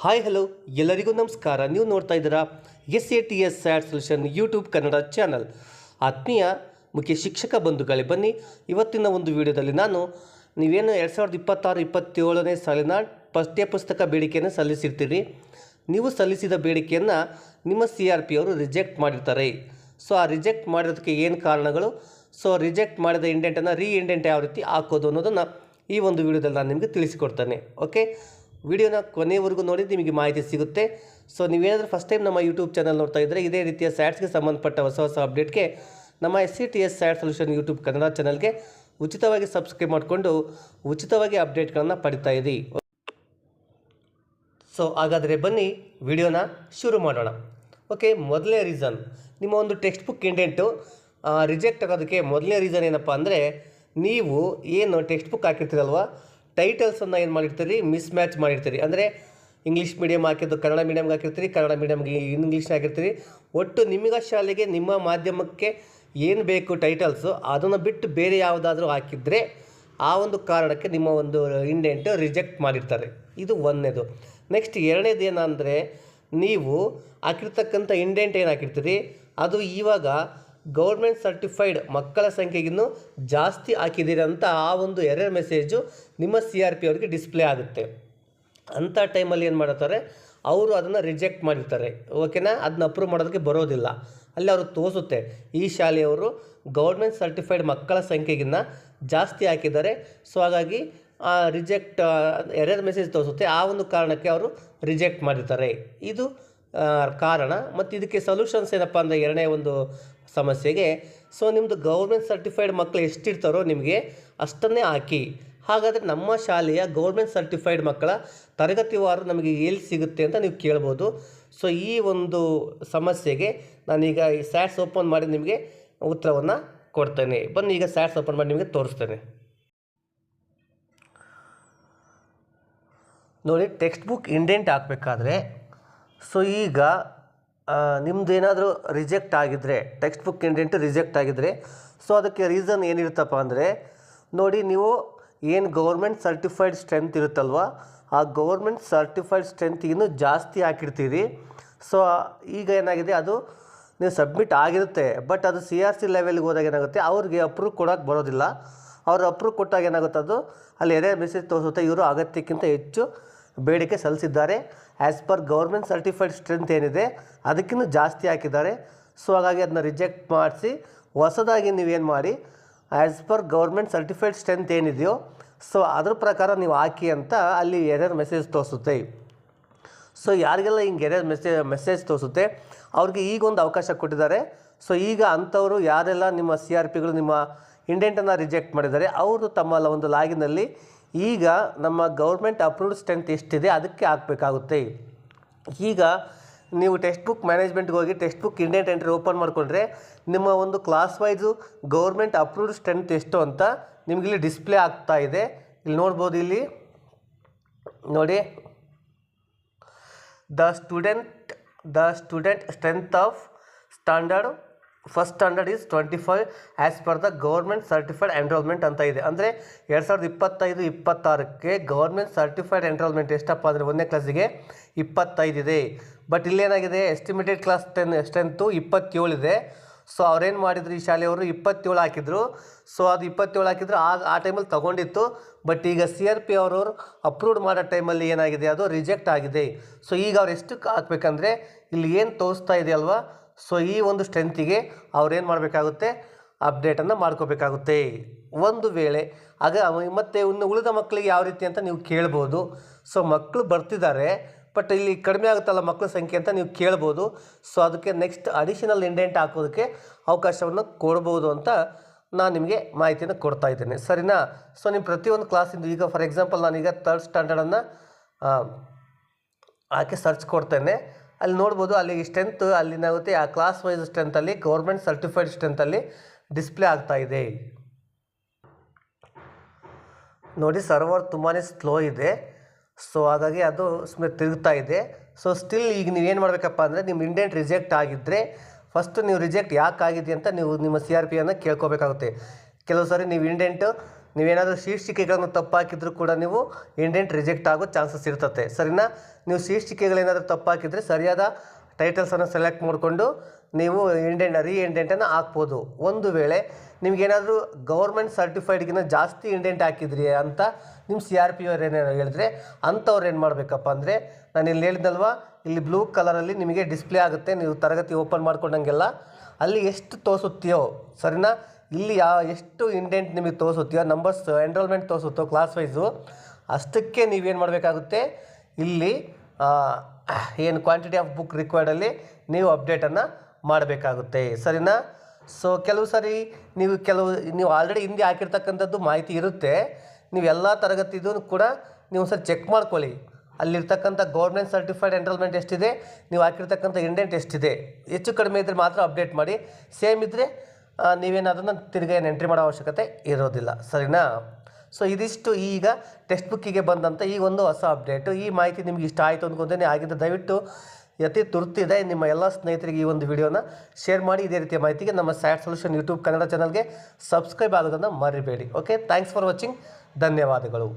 Hi hello ಎಲ್ಲರಿಗೂ ನಮಸ್ಕಾರ. ನೀವು ನೋಡ್ತಾ ಇದ್ದೀರಾ SATS sat solution YouTube Kannada channel. ಆತ್ಮೀಯ ಮುಖ್ಯ ಶಿಕ್ಷಕ ಬಂಧುಗಳೇ, ಬನ್ನಿ ಇವತ್ತಿನ ಒಂದು ವಿಡಿಯೋದಲ್ಲಿ ನಾನು ನೀವೇನು 2026-27ನೇ ಸಾಲಿನ ಪಠ್ಯಪುಸ್ತಕ ಬೇಡಿಕೆಯನ್ನು ಸಲ್ಲಿಸಿರ್ತೀರಿ. ನೀವು ಸಲ್ಲಿಸಿದ ಬೇಡಿಕೆಯನ್ನು ನಿಮ್ಮ CRP ಅವರು ರಿಜೆಕ್ಟ್ ಮಾಡಿರ್ತಾರೆ. ಸೊ ಆ ರಿಜೆಕ್ಟ್ ಮಾಡಿರೋದಕ್ಕೆ ಏನು ಕಾರಣಗಳು, ಸೊ ರಿಜೆಕ್ಟ್ ಮಾಡಿದ ಇಂಡೆಂಟನ್ನು ಇಂಡೆಂಟ್ ಯಾವ ರೀತಿ ಹಾಕೋದು ಅನ್ನೋದನ್ನು ಈ ಒಂದು ವಿಡಿಯೋದಲ್ಲಿ ನಾನು ನಿಮಗೆ ತಿಳಿಸಿಕೊಡ್ತೇನೆ. ಓಕೆ, ವಿಡಿಯೋನ ಕೊನೆಯವರೆಗೂ ನೋಡಿ, ನಿಮಗೆ ಮಾಹಿತಿ ಸಿಗುತ್ತೆ. ಸೊ ನೀವೇನಾದರೂ ಫಸ್ಟ್ ಟೈಮ್ ನಮ್ಮ ಯೂಟ್ಯೂಬ್ ಚಾನಲ್ ನೋಡ್ತಾ ಇದ್ದರೆ ಇದೇ ರೀತಿಯ ಸ್ಯಾಟ್ಸ್ಗೆ ಸಂಬಂಧಪಟ್ಟ ಹೊಸ ಅಪ್ಡೇಟ್ಗೆ ನಮ್ಮ SATS sat solution YouTube Kannada ಚಾನಲ್ಗೆ ಉಚಿತವಾಗಿ ಸಬ್ಸ್ಕ್ರೈಬ್ ಮಾಡಿಕೊಂಡು ಉಚಿತವಾಗಿ ಅಪ್ಡೇಟ್ಗಳನ್ನು ಪಡಿತಾ ಇರಿ. ಸೊ ಹಾಗಾದರೆ ಬನ್ನಿ ವಿಡಿಯೋನ ಶುರು ಮಾಡೋಣ. ಓಕೆ, ಮೊದಲನೇ ರೀಸನ್, ನಿಮ್ಮ ಒಂದು ಟೆಕ್ಸ್ಟ್ ಬುಕ್ ಇಂಡೆಂಟು ರಿಜೆಕ್ಟ್ ಆಗೋದಕ್ಕೆ ಮೊದಲನೇ ರೀಸನ್ ಏನಪ್ಪ ಅಂದರೆ, ನೀವು ಏನು ಟೆಕ್ಸ್ಟ್ ಬುಕ್ ಹಾಕಿರ್ತೀರಲ್ವ, ಟೈಟಲ್ಸನ್ನು ಏನು ಮಾಡಿರ್ತೀರಿ, ಮಿಸ್ ಮ್ಯಾಚ್ ಮಾಡಿರ್ತೀರಿ. ಅಂದರೆ ಇಂಗ್ಲೀಷ್ ಮೀಡಿಯಮ್ ಹಾಕಿದ್ದು ಕನ್ನಡ ಮೀಡಿಯಮ್ಗೆ ಹಾಕಿರ್ತೀರಿ, ಕನ್ನಡ ಮೀಡಿಯಮ್ಗೆ ಇಂಗ್ಲೀಷ್ ಹಾಕಿರ್ತೀರಿ. ಒಟ್ಟು ನಿಮಗೆ ಶಾಲೆಗೆ ನಿಮ್ಮ ಮಾಧ್ಯಮಕ್ಕೆ ಏನು ಬೇಕು ಟೈಟಲ್ಸು, ಅದನ್ನು ಬಿಟ್ಟು ಬೇರೆ ಯಾವುದಾದ್ರೂ ಹಾಕಿದರೆ ಆ ಒಂದು ಕಾರಣಕ್ಕೆ ನಿಮ್ಮ ಒಂದು ಇಂಡೆಂಟ್ ರಿಜೆಕ್ಟ್ ಮಾಡಿರ್ತಾರೆ. ಇದು ಒಂದನೇದು. ನೆಕ್ಸ್ಟ್ ಎರಡನೇದು ಏನಂದರೆ, ನೀವು ಹಾಕಿರ್ತಕ್ಕಂಥ ಇಂಡೆಂಟ್ ಏನು ಹಾಕಿರ್ತೀರಿ ಅದು ಇವಾಗ ಗೌರ್ಮೆಂಟ್ ಸರ್ಟಿಫೈಡ್ ಮಕ್ಕಳ ಸಂಖ್ಯೆಗಿನ್ನೂ ಜಾಸ್ತಿ ಹಾಕಿದ್ದೀರಿ ಅಂತ ಆ ಒಂದು ಎರರ್ ಮೆಸೇಜು ನಿಮ್ಮ CRP ಅವರಿಗೆ ಡಿಸ್ಪ್ಲೇ ಆಗುತ್ತೆ. ಅಂಥ ಟೈಮಲ್ಲಿ ಏನು ಮಾಡ್ತಾರೆ, ಅವರು ಅದನ್ನು ರಿಜೆಕ್ಟ್ ಮಾಡಿರ್ತಾರೆ. ಓಕೆನಾ, ಅದನ್ನ ಅಪ್ರೂವ್ ಮಾಡೋದಕ್ಕೆ ಬರೋದಿಲ್ಲ. ಅಲ್ಲಿ ಅವರು ತೋರಿಸುತ್ತೆ ಈ ಶಾಲೆಯವರು ಗೌರ್ಮೆಂಟ್ ಸರ್ಟಿಫೈಡ್ ಮಕ್ಕಳ ಸಂಖ್ಯೆಗಿನ್ನ ಜಾಸ್ತಿ ಹಾಕಿದ್ದಾರೆ. ಸೊ ಹಾಗಾಗಿ ರಿಜೆಕ್ಟ್ ಎರರ್ ಮೆಸೇಜ್ ತೋರಿಸುತ್ತೆ. ಆ ಒಂದು ಕಾರಣಕ್ಕೆ ಅವರು ರಿಜೆಕ್ಟ್ ಮಾಡಿರ್ತಾರೆ. ಇದು ಕಾರಣ. ಮತ್ತು ಇದಕ್ಕೆ ಸೊಲ್ಯೂಷನ್ಸ್ ಏನಪ್ಪ ಅಂದರೆ, ಎರಡನೇ ಒಂದು ಸಮಸ್ಯೆಗೆ, ಸೊ ನಿಮ್ಮದು ಗೌರ್ಮೆಂಟ್ ಸರ್ಟಿಫೈಡ್ ಮಕ್ಕಳು ಎಷ್ಟಿರ್ತಾರೋ ನಿಮಗೆ ಅಷ್ಟನ್ನೇ ಹಾಕಿ. ಹಾಗಾದರೆ ನಮ್ಮ ಶಾಲೆಯ ಗೌರ್ಮೆಂಟ್ ಸರ್ಟಿಫೈಡ್ ಮಕ್ಕಳ ತರಗತಿವಾರು ನಮಗೆ ಎಲ್ಲಿ ಸಿಗುತ್ತೆ ಅಂತ ನೀವು ಕೇಳ್ಬೋದು. ಸೊ ಈ ಒಂದು ಸಮಸ್ಯೆಗೆ ನಾನೀಗ ಈ ಸ್ಯಾಟ್ಸ್ ಓಪನ್ ಮಾಡಿ ನಿಮಗೆ ಉತ್ತರವನ್ನು ಕೊಡ್ತೇನೆ. ಬನ್ನಿ ಈಗ ಸ್ಯಾಟ್ಸ್ ಓಪನ್ ಮಾಡಿ ನಿಮಗೆ ತೋರಿಸ್ತೇನೆ. ನೋಡಿ, ಟೆಕ್ಸ್ಟ್ ಬುಕ್ ಇಂಡೆಂಟ್ ಹಾಕಬೇಕಾದ್ರೆ, ಸೊ ಈಗ ನಿಮ್ಮದು ಏನಾದರೂ ರಿಜೆಕ್ಟ್ ಆಗಿದ್ದರೆ, ಟೆಕ್ಸ್ಟ್ ಬುಕ್ ಇಂಡೆಂಟ್ ರಿಜೆಕ್ಟ್ ಆಗಿದ್ದರೆ, ಸೊ ಅದಕ್ಕೆ ರೀಸನ್ ಏನಿರುತ್ತಪ್ಪ ಅಂದರೆ, ನೋಡಿ ನೀವು ಏನು ಗೌರ್ಮೆಂಟ್ ಸರ್ಟಿಫೈಡ್ ಸ್ಟ್ರೆಂತ್ ಇರುತ್ತಲ್ವ, ಆ ಗೌರ್ಮೆಂಟ್ ಸರ್ಟಿಫೈಡ್ ಸ್ಟ್ರೆಂತ್ ಇನ್ನೂ ಜಾಸ್ತಿ ಹಾಕಿರ್ತೀರಿ. ಸೊ ಈಗ ಏನಾಗಿದೆ, ಅದು ನೀವು ಸಬ್ಮಿಟ್ ಆಗಿರುತ್ತೆ, ಬಟ್ ಅದು CRC ಲೆವೆಲ್ಗೆ ಹೋದಾಗ ಏನಾಗುತ್ತೆ, ಅವ್ರಿಗೆ ಅಪ್ರೂವ್ ಕೊಡೋಕ್ಕೆ ಬರೋದಿಲ್ಲ. ಅವರು ಅಪ್ರೂವ್ ಕೊಟ್ಟಾಗ ಏನಾಗುತ್ತೆ, ಅದು ಅಲ್ಲಿ ಎರರ್ ಮೆಸೇಜ್ ತೋರಿಸುತ್ತೆ, ಇವರು ಅಗತ್ಯಕ್ಕಿಂತ ಹೆಚ್ಚು ಬೇಡಿಕೆ ಸಲ್ಲಿಸಿದ್ದಾರೆ. As per government certified strength ಏನಿದೆ ಅದಕ್ಕಿಂತ ಜಾಸ್ತಿ ಹಾಕಿದ್ದಾರೆ. ಸೊ ಹಾಗಾಗಿ ಅದನ್ನ ರಿಜೆಕ್ಟ್ ಮಾಡಿಸಿ ಹೊಸದಾಗಿ ನೀವೇನು ಮಾಡಿ, as per government certified strength ಏನಿದೆಯೋ ಸೊ ಅದ್ರ ಪ್ರಕಾರ ನೀವು ಹಾಕಿ ಅಂತ ಅಲ್ಲಿ ಎರರ್ ಮೆಸೇಜ್ ತೋರಿಸುತ್ತೆ. ಸೊ ಯಾರಿಗೆಲ್ಲ ಹಿಂಗೆ ಎರರ್ ಮೆಸೇಜ್ ತೋರಿಸುತ್ತೆ ಅವ್ರಿಗೆ ಈಗೊಂದು ಅವಕಾಶ ಕೊಟ್ಟಿದ್ದಾರೆ. ಸೊ ಈಗ ಅಂಥವರು ಯಾರೆಲ್ಲ ನಿಮ್ಮ CRPಗಳು ನಿಮ್ಮ ಇಂಡೆಂಟನ್ನು ರಿಜೆಕ್ಟ್ ಮಾಡಿದ್ದಾರೆ, ಅವರು ತಮ್ಮ ಒಂದು ಲಾಗಿನಲ್ಲಿ ಈಗ ನಮ್ಮ ಗೌರ್ಮೆಂಟ್ ಅಪ್ರೂವ್ಡ್ ಸ್ಟ್ರೆಂತ್ ಎಷ್ಟಿದೆ ಅದಕ್ಕೆ ಹಾಕಬೇಕಾಗುತ್ತೆ. ಈಗ ನೀವು ಟೆಕ್ಸ್ಟ್ ಬುಕ್ ಮ್ಯಾನೇಜ್ಮೆಂಟ್ಗೆ ಹೋಗಿ text book indent entry open ಮಾಡಿಕೊಂಡ್ರೆ ನಿಮ್ಮ ಒಂದು class wise government approved strength ಎಷ್ಟು ಅಂತ ನಿಮಗಿಲ್ಲಿ ಡಿಸ್ಪ್ಲೇ ಆಗ್ತಾ ಇದೆ. ಇಲ್ಲಿ ನೋಡ್ಬೋದು, ಇಲ್ಲಿ ನೋಡಿ, the student strength of standard first standard is 25 as per the government certified enrolment ಅಂತ ಇದೆ. ಅಂದರೆ 2025-26ಕ್ಕೆ ಗೌರ್ಮೆಂಟ್ ಸರ್ಟಿಫೈಡ್ ಎನ್ರೋಲ್ಮೆಂಟ್ ಎಷ್ಟಪ್ಪ ಅಂದರೆ 1ನೇ ಕ್ಲಾಸಿಗೆ 25 ಇದೆ. ಬಟ್ ಇಲ್ಲೇನಾಗಿದೆ, ಎಸ್ಟಿಮೇಟೆಡ್ ಕ್ಲಾಸ್ ಸ್ಟ್ರೆಂತು 27 ಇದೆ. ಸೊ ಅವ್ರೇನು ಮಾಡಿದ್ರು, ಈ ಶಾಲೆಯವರು 27 ಹಾಕಿದ್ರು. ಸೊ ಅದು 27 ಹಾಕಿದ್ರು, ಆ ಟೈಮಲ್ಲಿ ತೊಗೊಂಡಿತ್ತು. ಬಟ್ ಈಗ CRP ಅವರು ಅಪ್ರೂವ್ಡ್ ಮಾಡೋ ಟೈಮಲ್ಲಿ ಏನಾಗಿದೆ, ಅದು ರಿಜೆಕ್ಟ್ ಆಗಿದೆ. ಸೊ ಈಗ ಅವ್ರು ಎಷ್ಟಕ್ಕೆ ಹಾಕಬೇಕಂದ್ರೆ, ಇಲ್ಲಿ ಏನು ತೋರಿಸ್ತಾ ಇದೆಯಲ್ವಾ, ಸೊ ಈ ಒಂದು ಸ್ಟ್ರೆಂತಿಗೆ ಅವ್ರೇನು ಮಾಡಬೇಕಾಗುತ್ತೆ, ಅಪ್ಡೇಟನ್ನು ಮಾಡ್ಕೋಬೇಕಾಗುತ್ತೆ. ಒಂದು ವೇಳೆ ಆಗ ಮತ್ತು ಇನ್ನು ಉಳಿದ ಮಕ್ಕಳಿಗೆ ಯಾವ ರೀತಿ ಅಂತ ನೀವು ಕೇಳ್ಬೋದು. ಸೊ ಮಕ್ಕಳು ಬರ್ತಿದ್ದಾರೆ, ಬಟ್ ಇಲ್ಲಿ ಕಡಿಮೆ ಆಗುತ್ತಲ್ಲ ಮಕ್ಕಳ ಸಂಖ್ಯೆ ಅಂತ ನೀವು ಕೇಳ್ಬೋದು. ಸೊ ಅದಕ್ಕೆ ನೆಕ್ಸ್ಟ್ ಅಡಿಷನಲ್ ಇಂಡೆಂಟ್ ಹಾಕೋದಕ್ಕೆ ಅವಕಾಶವನ್ನು ಕೊಡ್ಬೋದು ಅಂತ ನಾನು ನಿಮಗೆ ಮಾಹಿತಿಯನ್ನು ಕೊಡ್ತಾ ಇದ್ದೇನೆ, ಸರಿನಾ. ಸೊ ನಿಮ್ಮ ಪ್ರತಿಯೊಂದು ಕ್ಲಾಸಿಂದು ಈಗ ಫಾರ್ ಎಕ್ಸಾಂಪಲ್ ನಾನೀಗ 3rd ಸ್ಟ್ಯಾಂಡರ್ಡನ್ನು ಹಾಕಿ ಸರ್ಚ್ ಕೊಡ್ತೇನೆ. ಅಲ್ಲಿ ನೋಡ್ಬೋದು, ಅಲ್ಲಿ ಸ್ಟ್ರೆಂತ್ ಅಲ್ಲಿನಾಗುತ್ತೆ, ಆ ಕ್ಲಾಸ್ ವೈಸ್ ಸ್ಟ್ರೆಂತಲ್ಲಿ ಗೌರ್ಮೆಂಟ್ ಸರ್ಟಿಫೈಡ್ ಸ್ಟ್ರೆಂತಲ್ಲಿ ಡಿಸ್ಪ್ಲೇ ಆಗ್ತಾ ಇದೆ. ನೋಡಿ, ಸರ್ವರ್ ತುಂಬಾ ಸ್ಲೋ ಇದೆ. ಸೊ ಹಾಗಾಗಿ ಅದು ಸುಮ್ಮನೆ ತಿರುಗ್ತಾ ಇದೆ. ಸೊ ಸ್ಟಿಲ್ ಈಗ ನೀವೇನು ಮಾಡಬೇಕಪ್ಪ ಅಂದರೆ, ನಿಮ್ಮ ಇಂಡೆಂಟ್ ರಿಜೆಕ್ಟ್ ಆಗಿದ್ದರೆ ಫಸ್ಟು ನೀವು ರಿಜೆಕ್ಟ್ ಯಾಕೆ ಆಗಿದೆ ಅಂತ ನೀವು ನಿಮ್ಮ CRPಯನ್ನು ಕೇಳ್ಕೋಬೇಕಾಗುತ್ತೆ. ಕೆಲವು ಸಾರಿ ನೀವು ಇಂಡೆಂಟು ನೀವೇನಾದರೂ ಶೀರ್ಷಿಕೆಗಳನ್ನು ತಪ್ಪು ಹಾಕಿದರೂ ಕೂಡ ನೀವು ಇಂಡೆಂಟ್ ರಿಜೆಕ್ಟ್ ಆಗೋ ಚಾನ್ಸಸ್ ಇರ್ತದೆ, ಸರಿನಾ? ನೀವು ಶೀರ್ಷಿಕೆಗಳೇನಾದರೂ ತಪ್ಪು ಹಾಕಿದರೆ ಸರಿಯಾದ ಟೈಟಲ್ಸನ್ನು ಸೆಲೆಕ್ಟ್ ಮಾಡಿಕೊಂಡು ನೀವು ಇಂಡೆಂಟನ್ನು ಹಾಕ್ಬೋದು. ಒಂದು ವೇಳೆ ನಿಮಗೇನಾದರೂ ಗೌರ್ಮೆಂಟ್ ಸರ್ಟಿಫೈಡ್ಗಿಂತ ಜಾಸ್ತಿ ಇಂಡೆಂಟ್ ಹಾಕಿದ್ರಿ ಅಂತ ನಿಮ್ಮ CRP ಅವ್ರು ಏನೇನು ಹೇಳಿದ್ರೆ ಅಂಥವ್ರು ಏನು ಮಾಡಬೇಕಪ್ಪ ಅಂದರೆ, ನಾನು ಇಲ್ಲಿ ಹೇಳಿದ್ನಲ್ವ, ಇಲ್ಲಿ ಬ್ಲೂ ಕಲರಲ್ಲಿ ನಿಮಗೆ ಡಿಸ್ಪ್ಲೇ ಆಗುತ್ತೆ, ನೀವು ತರಗತಿ ಓಪನ್ ಮಾಡ್ಕೊಂಡಂಗೆಲ್ಲ ಅಲ್ಲಿ ಎಷ್ಟು ತೋರಿಸುತ್ತೀಯೋ, ಸರಿನಾ? ಇಲ್ಲಿ ಎಷ್ಟು ಇಂಡೆಂಟ್ ನಿಮಗೆ ತೋರಿಸುತ್ತೀಯೋ, ನಂಬರ್ಸ್ ಎನ್ರೋಲ್ಮೆಂಟ್ ತೋರಿಸುತ್ತೋ ಕ್ಲಾಸ್ ವೈಸು, ಅಷ್ಟಕ್ಕೆ ನೀವೇನು ಮಾಡಬೇಕಾಗುತ್ತೆ, ಇಲ್ಲಿ ಏನು ಕ್ವಾಂಟಿಟಿ ಆಫ್ ಬುಕ್ ರಿಕ್ವೈರ್ಡಲ್ಲಿ ನೀವು ಅಪ್ಡೇಟನ್ನು ಮಾಡಬೇಕಾಗುತ್ತೆ, ಸರಿನಾ? ಸೊ ಕೆಲವು ಸಾರಿ ನೀವು ಆಲ್ರೆಡಿ ಹಿಂದೆ ಹಾಕಿರ್ತಕ್ಕಂಥದ್ದು ಮಾಹಿತಿ ಇರುತ್ತೆ, ನೀವು ಎಲ್ಲ ತರಗತಿದು ಕೂಡ ನೀವು ಸರಿ ಚೆಕ್ ಮಾಡ್ಕೊಳ್ಳಿ. ಅಲ್ಲಿರ್ತಕ್ಕಂಥ ಗೌರ್ಮೆಂಟ್ ಸರ್ಟಿಫೈಡ್ ಎನ್ರೋಲ್ಮೆಂಟ್ ಎಷ್ಟಿದೆ, ನೀವು ಹಾಕಿರ್ತಕ್ಕಂಥ ಇಂಡೆಂಟ್ ಎಷ್ಟಿದೆ, ಹೆಚ್ಚು ಕಡಿಮೆ ಇದ್ದರೆ ಮಾತ್ರ ಅಪ್ಡೇಟ್ ಮಾಡಿ. ಸೇಮ್ ಇದ್ದರೆ ನೀವೇನು ಅದನ್ನು ತಿರ್ಗಿ ಏನು ಎಂಟ್ರಿ ಮಾಡೋ ಅವಶ್ಯಕತೆ ಇರೋದಿಲ್ಲ, ಸರಿನಾ? ಸೊ ಇದಿಷ್ಟು ಈಗ ಟೆಕ್ಸ್ಟ್ ಬುಕ್ಕಿಗೆ ಬಂದಂಥ ಈ ಒಂದು ಹೊಸ ಅಪ್ಡೇಟು. ಈ ಮಾಹಿತಿ ನಿಮ್ಗೆ ಇಷ್ಟ ಆಯಿತು ಅಂದ್ಕೊಂತೀನಿ. ಆಗಿದ್ದ ದಯವಿಟ್ಟು ಅತಿ ತುರ್ತಿದೆ ನಿಮ್ಮ ಎಲ್ಲ ಸ್ನೇಹಿತರಿಗೆ ಈ ಒಂದು ವಿಡಿಯೋನ ಶೇರ್ ಮಾಡಿ. ಇದೇ ರೀತಿಯ ಮಾಹಿತಿಗೆ ನಮ್ಮ ಸ್ಯಾಟ್ ಸೊಲ್ಯೂಷನ್ ಯೂಟ್ಯೂಬ್ ಕನ್ನಡ ಚಾನಲ್ಗೆ ಸಬ್ಸ್ಕ್ರೈಬ್ ಆಗೋದನ್ನು ಮರಿಬೇಡಿ. Okay, thanks for watching. ಧನ್ಯವಾದಗಳು.